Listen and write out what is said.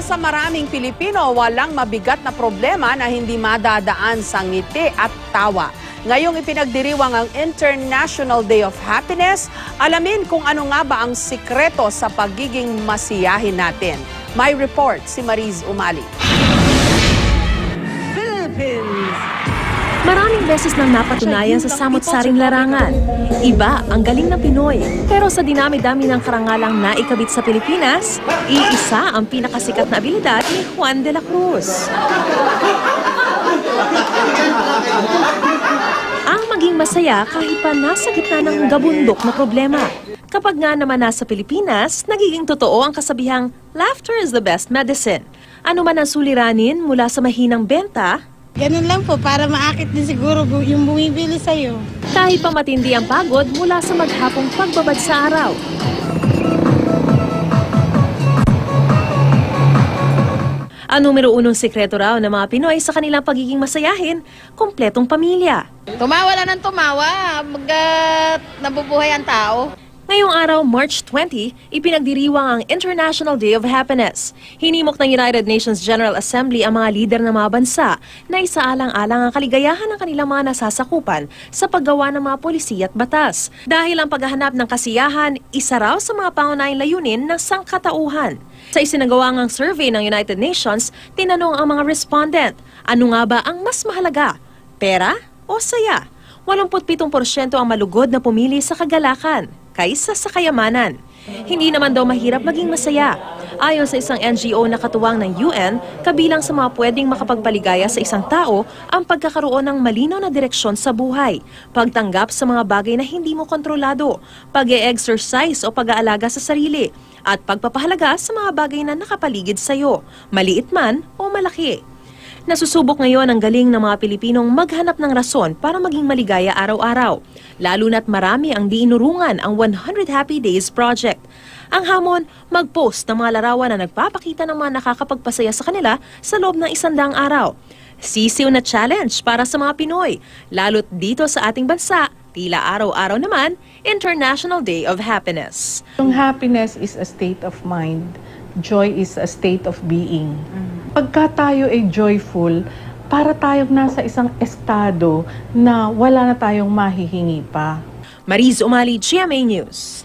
sa maraming Pilipino, walang mabigat na problema na hindi madadaan sa ngiti at tawa. Ngayong ipinagdiriwang ang International Day of Happiness, alamin kung ano nga ba ang sikreto sa pagiging masiyahin natin. May report si Mariz Umali. Maraming beses nang napatunayan sa samot-saring larangan. Iba ang galing ng Pinoy. Pero sa dinami-dami ng karangalang naikabit sa Pilipinas, iisa ang pinakasikat na abilidad ni Juan de la Cruz. Ang maging masaya kahit pa nasa gitna ng gabundok na problema. Kapag nga naman nasa Pilipinas, nagiging totoo ang kasabihang, laughter is the best medicine. Ano man ang suliranin mula sa mahinang benta, ganun lang po, para maakit din siguro yung bumibili sa'yo. kahit pa matindi ang pagod mula sa maghapong pagbabad sa araw. Ang numero unong sikreto raw ng mga Pinoy sa kanilang pagiging masayahin, kumpletong pamilya. Tumawa lang ng tumawa, nabubuhay ang tao. Ngayong araw, March 20, ipinagdiriwang ang International Day of Happiness. Hinimok ng United Nations General Assembly ang mga lider ng mga bansa na isaalang-alang ang kaligayahan ng kanilang mga nasasakupan sa paggawa ng mga polisiya at batas. Dahil ang paghahanap ng kasiyahan, isa raw sa mga pangunahing layunin ng sangkatauhan. Sa isinagawang survey ng United Nations, tinanong ang mga respondent, ano nga ba ang mas mahalaga? Pera o saya? 87% ang malugod na pumili sa kagalakan kaysa sa kayamanan. Hindi naman daw mahirap maging masaya. Ayon sa isang NGO na katuwang ng UN, kabilang sa mga pwedeng makapagpaligaya sa isang tao ang pagkakaroon ng malinaw na direksyon sa buhay, pagtanggap sa mga bagay na hindi mo kontrolado, pag-e-exercise o pag-aalaga sa sarili, at pagpapahalaga sa mga bagay na nakapaligid sa iyo, maliit man o malaki. Nasusubok ngayon ang galing ng mga Pilipinong maghanap ng rason para maging maligaya araw-araw. Lalo na't marami ang diinurungan ang 100 Happy Days Project. Ang hamon, mag-post ng mga larawan na nagpapakita ng mga nakakapagpasaya sa kanila sa loob ng 100 araw. Sisiw na challenge para sa mga Pinoy, lalo't dito sa ating bansa, tila araw-araw naman, International Day of Happiness. Yung happiness is a state of mind. Joy is a state of being. Pagka tayo ay joyful, para tayong nasa isang estado na wala na tayong mahihingi pa. Mariz Umali, GMA News.